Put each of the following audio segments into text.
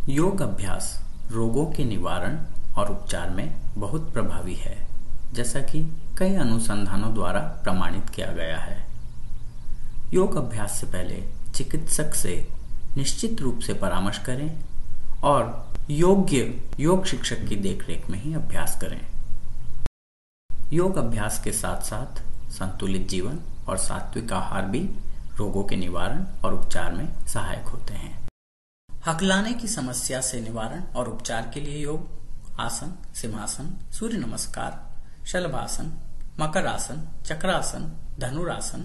योग अभ्यास रोगों के निवारण और उपचार में बहुत प्रभावी है, जैसा कि कई अनुसंधानों द्वारा प्रमाणित किया गया है। योग अभ्यास से पहले चिकित्सक से निश्चित रूप से परामर्श करें और योग्य योग शिक्षक की देखरेख में ही अभ्यास करें। योग अभ्यास के साथ साथ संतुलित जीवन और सात्विक आहार भी रोगों के निवारण और उपचार में सहायक होते हैं। हकलाने की समस्या से निवारण और उपचार के लिए योग आसन, सिंहासन, सूर्य नमस्कार, शलभासन, मकर आसन, चक्रासन, धनुरासन,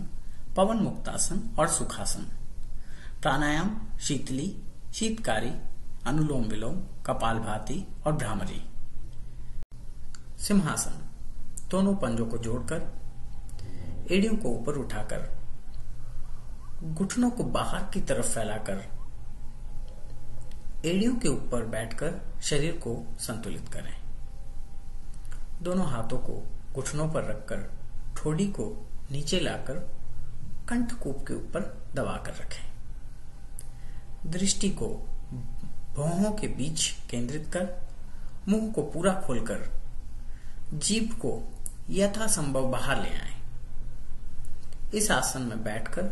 पवन मुक्तासन और सुखासन, प्राणायाम, शीतली, शीतकारी, अनुलोम विलोम, कपालभाति और भ्रामरी। सिंहासन दोनों पंजों को जोड़कर एड़ियों को ऊपर उठाकर घुटनों को बाहर की तरफ फैलाकर एड़ियों के ऊपर बैठकर शरीर को संतुलित करें। दोनों हाथों को घुटनों पर रखकर ठोड़ी को नीचे लाकर कंठकूप के ऊपर दबाकर रखें। दृष्टि को भौहों के बीच केंद्रित कर मुंह को पूरा खोलकर जीभ को यथासंभव बाहर ले आएं। इस आसन में बैठकर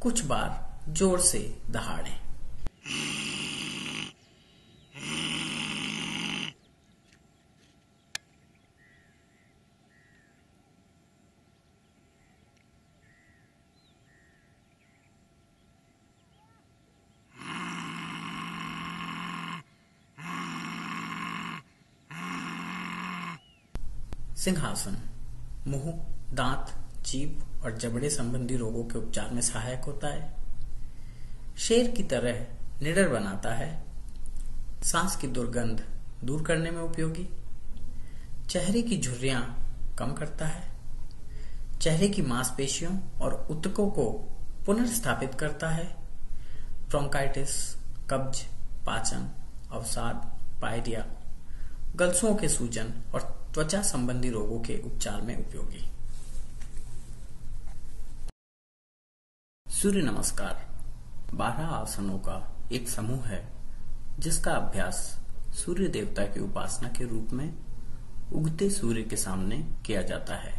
कुछ बार जोर से दहाड़ें। सिंहासन मुंह, दांत, जीभ और जबड़े संबंधी रोगों के उपचार में सहायक होता है। शेर की तरह निडर बनाता है। सांस की दुर्गंध दूर करने में उपयोगी। चेहरे की झुर्रियां कम करता है। चेहरे की मांसपेशियों और ऊतकों को पुनर्स्थापित करता है। ब्रोंकाइटिस, कब्ज, पाचन, अवसाद, पायरिया, गलसुओं के सूजन और त्वचा संबंधी रोगों के उपचार में उपयोगी। सूर्य नमस्कार 12 आसनों का एक समूह है, जिसका अभ्यास सूर्य देवता की उपासना के रूप में उगते सूर्य के सामने किया जाता है।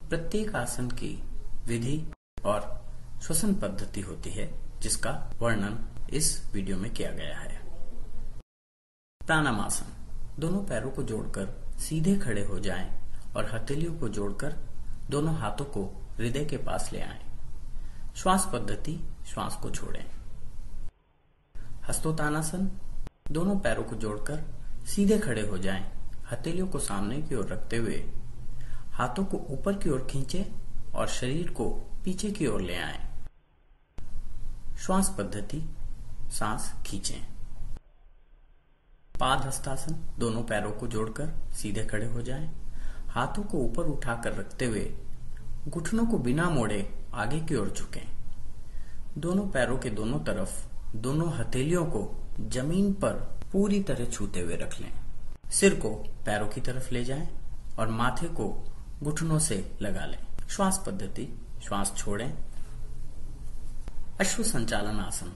प्रत्येक आसन की विधि और श्वसन पद्धति होती है, जिसका वर्णन इस वीडियो में किया गया है। प्राणायामासन दोनों पैरों को जोड़कर सीधे खड़े हो जाएं और हथेलियों को जोड़कर दोनों हाथों को हृदय के पास ले आएं। श्वास पद्धति, श्वास को छोड़ें। हस्तोत्तानासन दोनों पैरों को जोड़कर सीधे खड़े हो जाएं। हथेलियों को सामने की ओर रखते हुए हाथों को ऊपर की ओर खींचें और शरीर को पीछे की ओर ले आएं। श्वास पद्धति, सांस खींचें। पाद हस्तासन दोनों पैरों को जोड़कर सीधे खड़े हो जाएं। हाथों को ऊपर उठाकर रखते हुए घुटनों को बिना मोड़े आगे की ओर झुकें। दोनों पैरों के दोनों तरफ दोनों हथेलियों को जमीन पर पूरी तरह छूते हुए रख लें। सिर को पैरों की तरफ ले जाएं और माथे को घुटनों से लगा लें। श्वास पद्धति, श्वास छोड़ें। अश्व संचालन आसन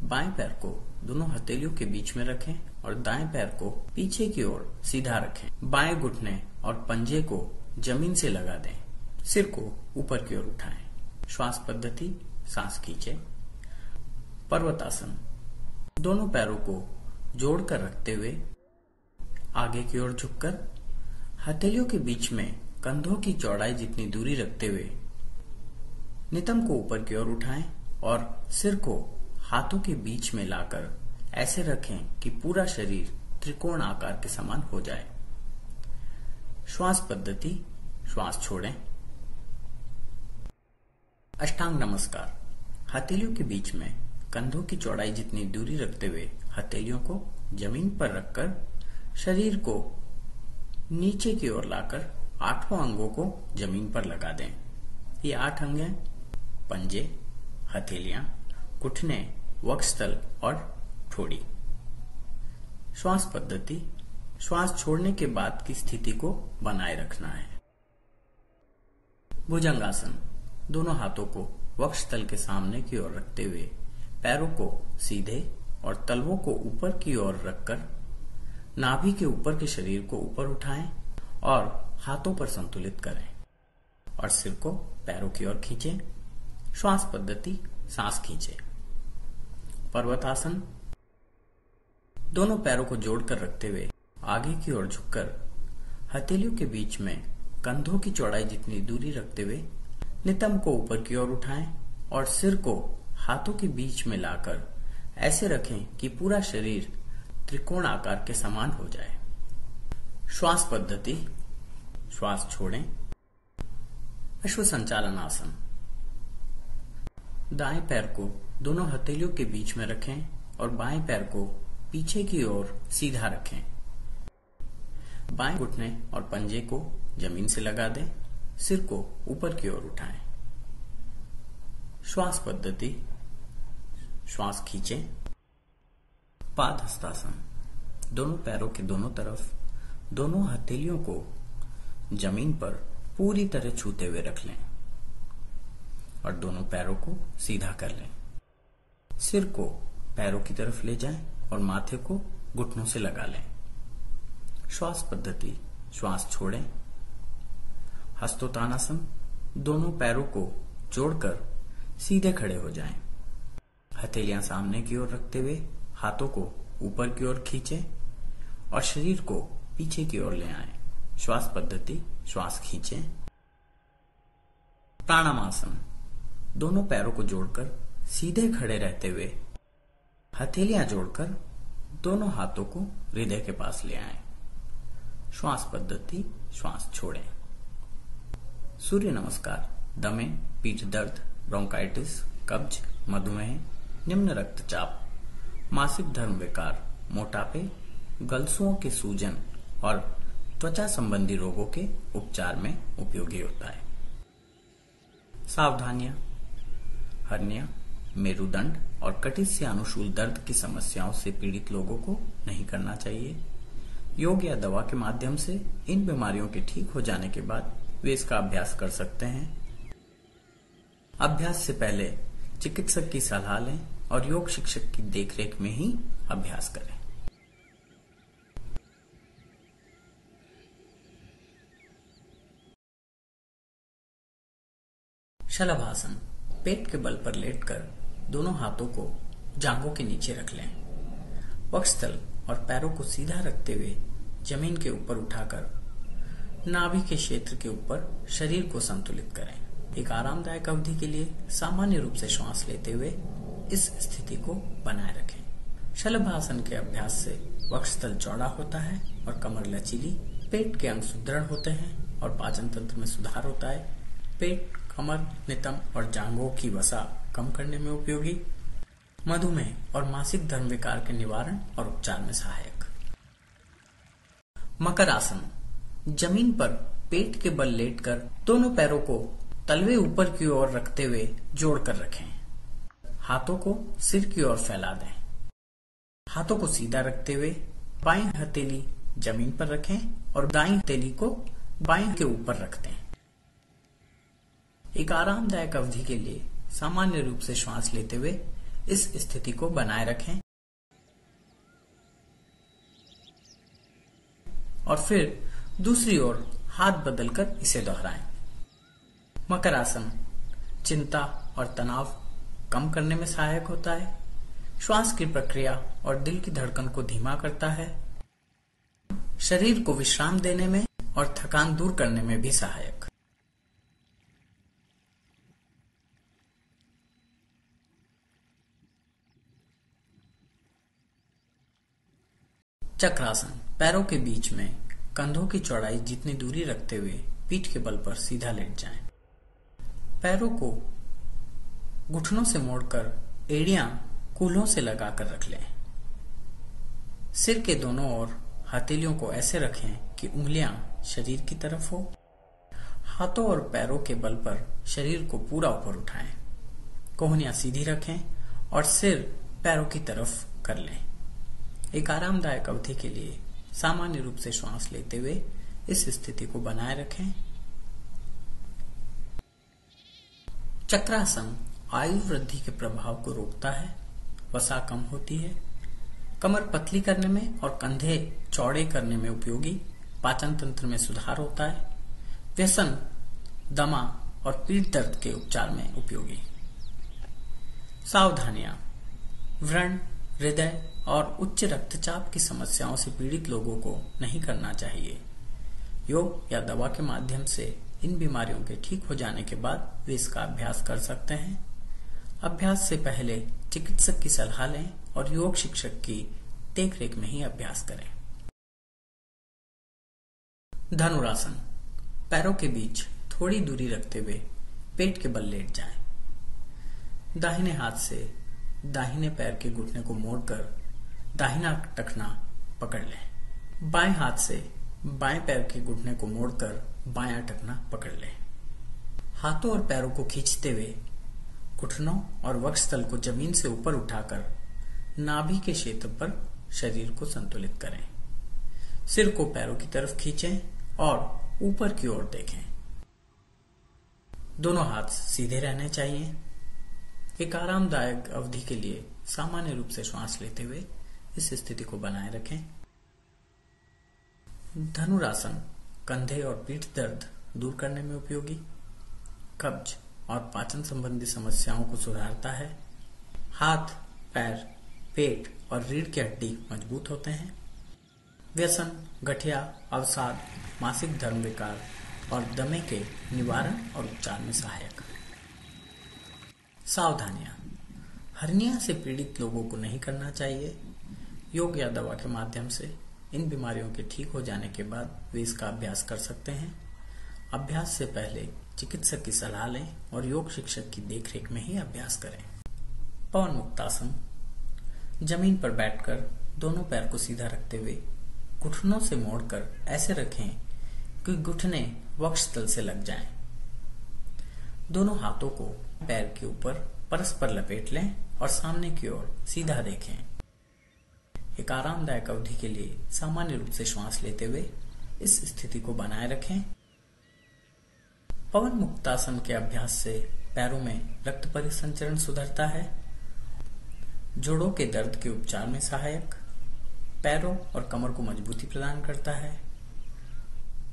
बाएं पैर को दोनों हथेलियों के बीच में रखें और दाएं पैर को पीछे की ओर सीधा रखें। बाएं घुटने और पंजे को जमीन से लगा दें। सिर को ऊपर की ओर उठाएं। श्वास पद्धति, सांस खींचें। पर्वतासन दोनों पैरों को जोड़कर रखते हुए आगे की ओर झुककर हथेलियों के बीच में कंधों की चौड़ाई जितनी दूरी रखते हुए नितंब को ऊपर की ओर उठाएं और सिर को हाथों के बीच में लाकर ऐसे रखें कि पूरा शरीर त्रिकोण आकार के समान हो जाए। श्वास पद्धति, श्वास छोड़ें। अष्टांग नमस्कार हथेलियों के बीच में कंधों की चौड़ाई जितनी दूरी रखते हुए हथेलियों को जमीन पर रखकर शरीर को नीचे की ओर लाकर 8 अंगों को जमीन पर लगा दें। ये 8 अंग हैं: पंजे, हथेलियां, घुटने, वक्षस्थल और ठोड़ी। श्वास पद्धति, श्वास छोड़ने के बाद की स्थिति को बनाए रखना है। भुजंगासन दोनों हाथों को वक्षस्थल के सामने की ओर रखते हुए पैरों को सीधे और तलवों को ऊपर की ओर रखकर नाभि के ऊपर के शरीर को ऊपर उठाएं और हाथों पर संतुलित करें और सिर को पैरों की ओर खींचें। श्वास पद्धति सांस खींचें। पर्वतासन। दोनों पैरों को जोड़कर रखते हुए आगे की ओर झुककर हथेलियों के बीच में कंधों की चौड़ाई जितनी दूरी रखते हुए नितंब को ऊपर की ओर उठाएं और सिर को हाथों के बीच में लाकर ऐसे रखें कि पूरा शरीर त्रिकोण आकार के समान हो जाए। श्वास पद्धति। श्वास छोड़ें। अश्व संचालन आसन। दाएं पैर को दोनों हथेलियों के बीच में रखें और बाएं पैर को पीछे की ओर सीधा रखें। बाएं घुटने और पंजे को जमीन से लगा दें। सिर को ऊपर की ओर उठाएं। श्वास पद्धति। श्वास खींचें। पाद हस्तासन। दोनों पैरों के दोनों तरफ दोनों हथेलियों को जमीन पर पूरी तरह छूते हुए रख लें और दोनों पैरों को सीधा कर लें। सिर को पैरों की तरफ ले जाएं और माथे को घुटनों से लगा लें। श्वास पद्धति। श्वास छोड़ें। हस्तोत्तानासन। दोनों पैरों को जोड़कर सीधे खड़े हो जाएं। हथेलियां सामने की ओर रखते हुए हाथों को ऊपर की ओर खींचें और शरीर को पीछे की ओर ले आएं। श्वास पद्धति। श्वास खींचें। प्राणायामासन। दोनों पैरों को जोड़कर सीधे खड़े रहते हुए हथेलियां जोड़कर दोनों हाथों को हृदय के पास ले आएं। श्वास पद्धति। श्वास छोड़ें। सूर्य नमस्कार। दमे, पीठ दर्द, ब्रोंकाइटिस, कब्ज, मधुमेह, निम्न रक्तचाप, मासिक धर्म विकार, मोटापे, गलसुओं के सूजन और त्वचा संबंधी रोगों के उपचार में उपयोगी होता है। सावधानियां। हर्निया, मेरुदंड और कटिस्थ या अनुशूल दर्द की समस्याओं से पीड़ित लोगों को नहीं करना चाहिए। योग या दवा के माध्यम से इन बीमारियों के ठीक हो जाने के बाद वे इसका अभ्यास कर सकते हैं। अभ्यास से पहले चिकित्सक की सलाह लें और योग शिक्षक की देखरेख में ही अभ्यास करें। शलभासन। पेट के बल पर लेटकर दोनों हाथों को जांघों के नीचे रख लें। वक्षस्थल और पैरों को सीधा रखते हुए जमीन के ऊपर उठाकर नाभि के क्षेत्र के ऊपर शरीर को संतुलित करें। एक आरामदायक अवधि के लिए सामान्य रूप से श्वास लेते हुए इस स्थिति को बनाए रखें। शलभासन के अभ्यास से वक्षस्थल चौड़ा होता है और कमर लचीली, पेट के अंग सुदृढ़ होते हैं और पाचन तंत्र में सुधार होता है। पेट, कमर, नितंब और जांघों की वसा कम करने में उपयोगी। मधुमेह और मासिक धर्म विकार के निवारण और उपचार में सहायक। मकर आसन। जमीन पर पेट के बल लेटकर दोनों पैरों को तलवे ऊपर की ओर रखते हुए जोड़कर रखें। हाथों को सिर की ओर फैला दें। हाथों को सीधा रखते हुए बाएं हथेली जमीन पर रखें और दाईं हथेली को बाएं के ऊपर रख दें। एक आरामदायक अवधि के लिए सामान्य रूप से श्वास लेते हुए इस स्थिति को बनाए रखें और फिर दूसरी ओर हाथ बदलकर इसे दोहराएं। मकर आसन चिंता और तनाव कम करने में सहायक होता है, श्वास की प्रक्रिया और दिल की धड़कन को धीमा करता है, शरीर को विश्राम देने में और थकान दूर करने में भी सहायक। चक्रासन। पैरों के बीच में कंधों की चौड़ाई जितनी दूरी रखते हुए पीठ के बल पर सीधा लेट जाएं। पैरों को घुटनों से मोड़कर एड़ियां कूल्हों से लगाकर रख लें। सिर के दोनों ओर हथेलियों को ऐसे रखें कि उंगलियां शरीर की तरफ हो। हाथों और पैरों के बल पर शरीर को पूरा ऊपर उठाएं। कोहनियां सीधी रखें और सिर पैरों की तरफ कर लें। एक आरामदायक अवधि के लिए सामान्य रूप से श्वास लेते हुए इस स्थिति को बनाए रखें। चक्रासन आयु वृद्धि के प्रभाव को रोकता है, वसा कम होती है कमर पतली करने में और कंधे चौड़े करने में उपयोगी। पाचन तंत्र में सुधार होता है। व्यसन, दमा और पीठ दर्द के उपचार में उपयोगी। सावधानियां। व्रण, हृदय और उच्च रक्तचाप की समस्याओं से पीड़ित लोगों को नहीं करना चाहिए। योग या दवा के माध्यम से इन बीमारियों के ठीक हो जाने के बाद वे इसका अभ्यास कर सकते हैं। अभ्यास से पहले चिकित्सक की सलाह लें और योग शिक्षक की देखरेख में ही अभ्यास करें। धनुरासन। पैरों के बीच थोड़ी दूरी रखते हुए पेट के बल लेट जाएं। दाहिने हाथ से दाहिने पैर के घुटने को मोड़कर दाहिना टखना पकड़ लें। बाएं हाथ से बाएं पैर के घुटने को मोड़कर बायां टखना पकड़ लें। हाथों और पैरों को खींचते हुए घुटनों और वक्षस्थल को जमीन से ऊपर उठाकर नाभि के क्षेत्र पर शरीर को संतुलित करें। सिर को पैरों की तरफ खींचें और ऊपर की ओर देखें। दोनों हाथ सीधे रहने चाहिए। एक आरामदायक अवधि के लिए सामान्य रूप से श्वास लेते हुए इस स्थिति को बनाए रखें। धनुरासन कंधे और पीठ दर्द दूर करने में उपयोगी। कब्ज और पाचन संबंधी समस्याओं को सुधारता है। हाथ, पैर, पेट और रीढ़ की हड्डी मजबूत होते हैं। व्यसन, गठिया, अवसाद, मासिक धर्म विकार और दमे के निवारण और उपचार में सहायक। सावधानियां। हर्निया से पीड़ित लोगों को नहीं करना चाहिए। योग या दवा के माध्यम से इन बीमारियों के ठीक हो जाने के बाद वे इसका अभ्यास कर सकते हैं। अभ्यास से पहले चिकित्सक की सलाह लें और योग शिक्षक की देखरेख में ही अभ्यास करें। पवन मुक्तासन। जमीन पर बैठकर दोनों पैर को सीधा रखते हुए घुटनों से मोड़कर ऐसे रखें कि घुटने वक्षस्थल से लग जाएं। दोनों हाथों को पैर के ऊपर परस्पर लपेट लें और सामने की ओर सीधा देखें। एक आरामदायक अवधि के लिए सामान्य रूप से श्वास लेते हुए इस स्थिति को बनाए रखें। पवन मुक्तासन के अभ्यास से पैरों में रक्त परिसंचरण सुधरता है। जोड़ों के दर्द के उपचार में सहायक। पैरों और कमर को मजबूती प्रदान करता है।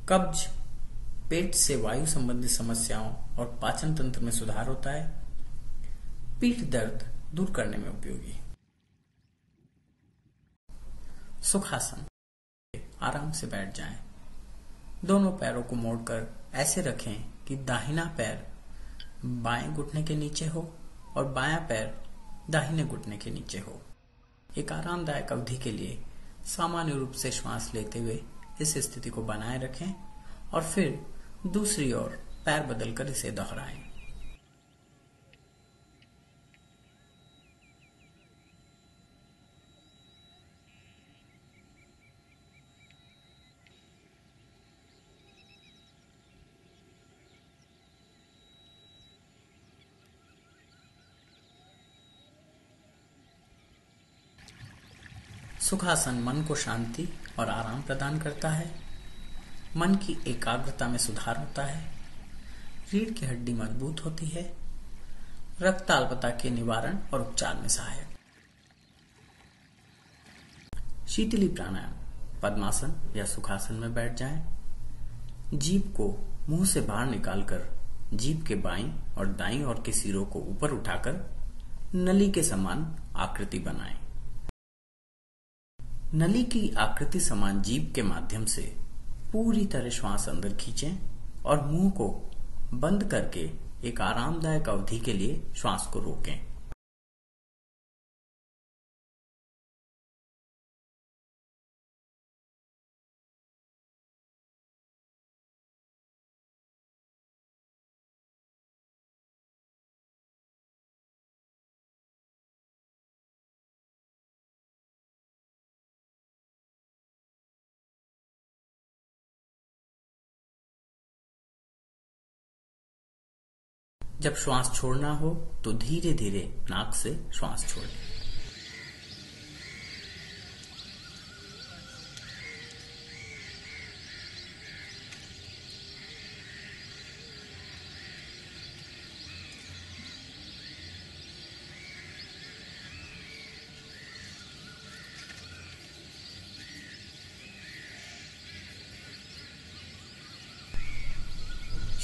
कब्ज, पेट से वायु संबंधी समस्याओं और पाचन तंत्र में सुधार होता है। पीठ दर्द दूर करने में उपयोगी। सुखासन। आराम से बैठ जाएं। दोनों पैरों को मोड़कर ऐसे रखें कि दाहिना पैर बाएं घुटने के नीचे हो और बायां पैर दाहिने घुटने के नीचे हो। एक आरामदायक अवधि के लिए सामान्य रूप से श्वास लेते हुए इस स्थिति को बनाए रखें और फिर दूसरी ओर पैर बदलकर इसे दोहराएं। सुखासन मन को शांति और आराम प्रदान करता है। मन की एकाग्रता में सुधार होता है। रीढ़ की हड्डी मजबूत होती है। रक्त अल्पता के निवारण और उपचार में सहायक। शीतली प्राणायाम। पद्मासन या सुखासन में बैठ जाएं। जीभ को मुंह से बाहर निकालकर जीभ के बाईं और दाईं ओर के सिरों को ऊपर उठाकर नली के समान आकृति बनाएं। नली की आकृति समान जीभ के माध्यम से पूरी तरह श्वास अंदर खींचें और मुंह को बंद करके एक आरामदायक अवधि के लिए श्वास को रोकें। जब श्वास छोड़ना हो तो धीरे धीरे नाक से श्वास छोड़ें।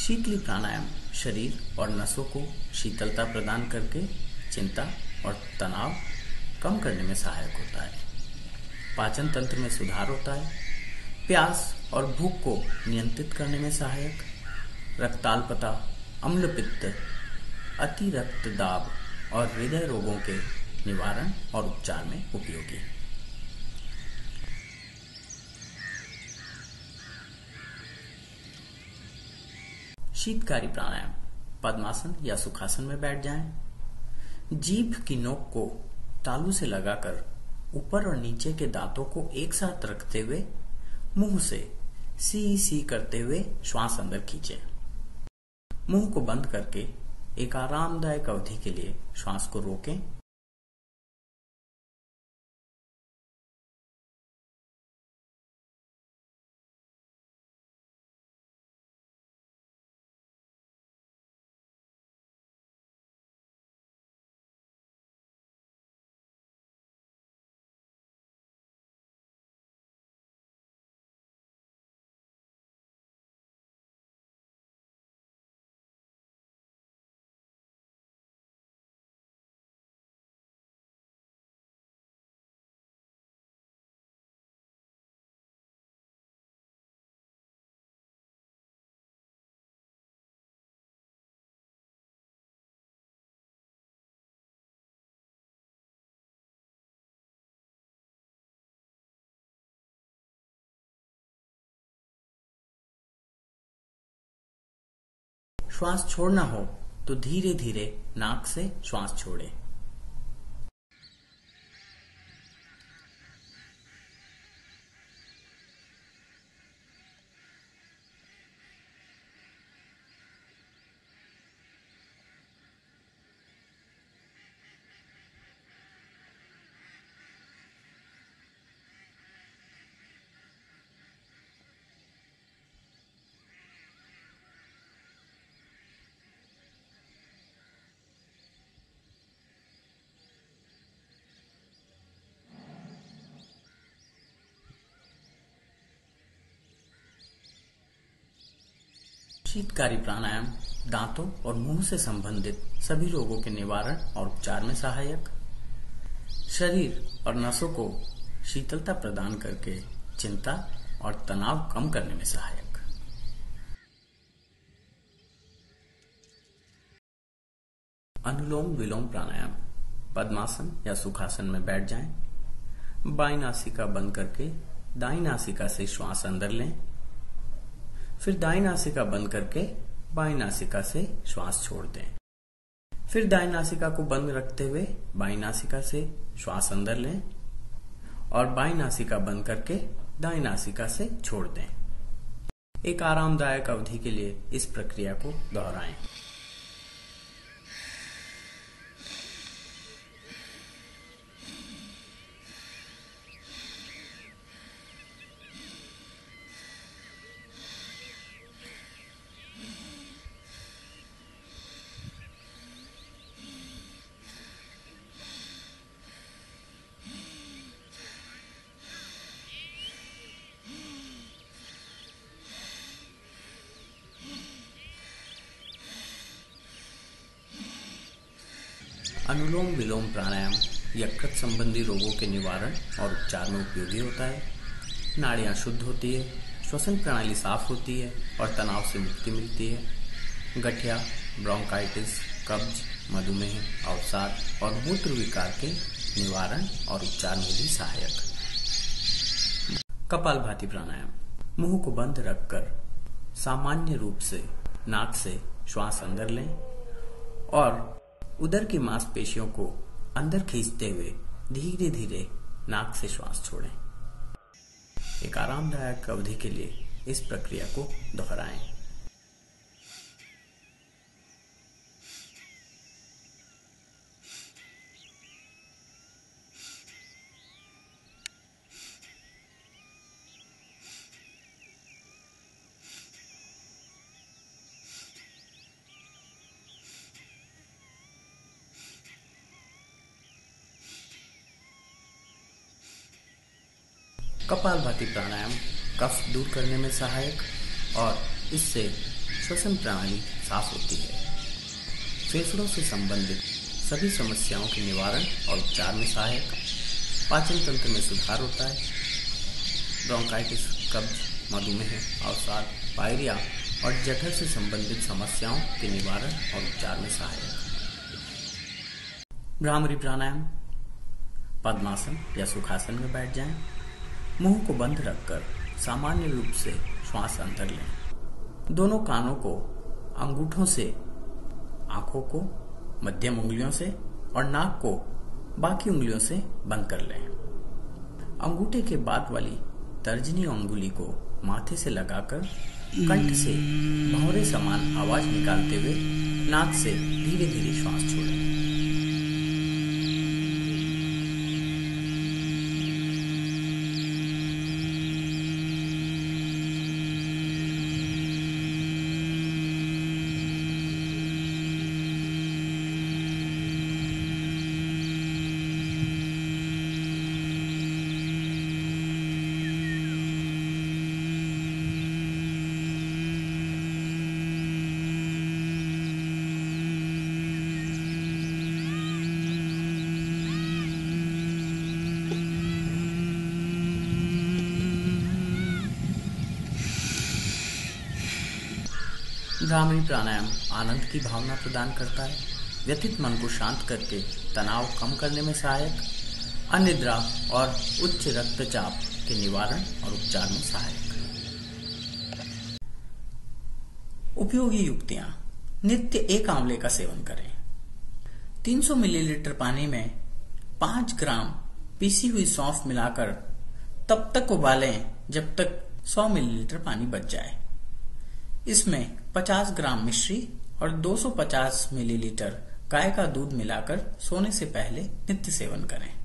शीतली प्राणायाम शरीर और नसों को शीतलता प्रदान करके चिंता और तनाव कम करने में सहायक होता है। पाचन तंत्र में सुधार होता है। प्यास और भूख को नियंत्रित करने में सहायक। रक्ताल्पता, अम्ल पित्त, अति रक्तदाब और हृदय रोगों के निवारण और उपचार में उपयोगी। शीतकारी प्राणायाम पद्मासन या सुखासन में बैठ जाएं। जीभ की नोक को तालू से लगाकर ऊपर और नीचे के दांतों को एक साथ रखते हुए मुंह से सी सी करते हुए श्वास अंदर खींचें। मुंह को बंद करके एक आरामदायक अवधि के लिए श्वास को रोकें। श्वास छोड़ना हो तो धीरे धीरे नाक से श्वास छोड़ें। शीतकारी प्राणायाम दांतों और मुंह से संबंधित सभी रोगों के निवारण और उपचार में सहायक। शरीर और नसों को शीतलता प्रदान करके चिंता और तनाव कम करने में सहायक। अनुलोम विलोम प्राणायाम पद्मासन या सुखासन में बैठ जाएं। बाईं नासिका बंद करके दाईं नासिका से श्वास अंदर लें। फिर दाईं नासिका बंद करके बाईं नासिका से श्वास छोड़ दें। फिर दाईं नासिका को बंद रखते हुए बाईं नासिका से श्वास अंदर लें और बाईं नासिका बंद करके दाईं नासिका से छोड़ दें। एक आरामदायक अवधि के लिए इस प्रक्रिया को दोहराएं। अनुलोम विलोम प्राणायाम यकृत संबंधी रोगों के निवारण और उपचार में उपयोगी होता है। नाड़ियां शुद्ध होती है, श्वसन प्रणाली साफ होती है और तनाव से मुक्ति मिलती है। गठिया, ब्रोंकाइटिस, कब्ज, मधुमेह, अवसाद और मूत्र विकार के निवारण और उपचार में भी सहायक। कपालभाति प्राणायाम मुंह को बंद रखकर सामान्य रूप से नाक से श्वास अंदर लें और उदर की मांसपेशियों को अंदर खींचते हुए धीरे धीरे नाक से श्वास छोड़ें। एक आरामदायक अवधि के लिए इस प्रक्रिया को दोहराएं। कपालभाति प्राणायाम कफ दूर करने में सहायक और इससे श्वसन प्रणाली साफ होती है। फेफड़ों से संबंधित सभी समस्याओं के निवारण और उपचार में सहायक, पाचन तंत्र में सुधार होता है, ब्रोंकाइटिस, कब्ज, मधुमेह, अवसाद, पायरिया और जठर से संबंधित समस्याओं के निवारण और उपचार में सहायक। भ्रामरी प्राणायाम। पद्मासन या सुखासन में बैठ जाएं। मुंह को बंद रखकर सामान्य रूप से श्वास अंदर लें। दोनों कानों को अंगूठों से, आंखों को मध्यम उंगलियों से और नाक को बाकी उंगलियों से बंद कर लें। अंगूठे के बाद वाली तर्जनी अंगुली को माथे से लगाकर कंठ से भंवरे समान आवाज निकालते हुए नाक से धीरे धीरे श्वास छोड़ें। भ्रामरी प्राणायाम आनंद की भावना प्रदान करता है, व्यथित मन को शांत करके तनाव कम करने में सहायक, अनिद्रा और उच्च रक्तचाप के निवारण और उपचार में सहायक। उपयोगी युक्तियां। नित्य 1 आंवले का सेवन करें। 300 मिलीलीटर पानी में 5 ग्राम पीसी हुई सौंफ मिलाकर तब तक उबालें जब तक 100 मिलीलीटर पानी बच जाए। इसमें 50 ग्राम मिश्री और 250 मिलीलीटर गाय का दूध मिलाकर सोने से पहले नित्य सेवन करें।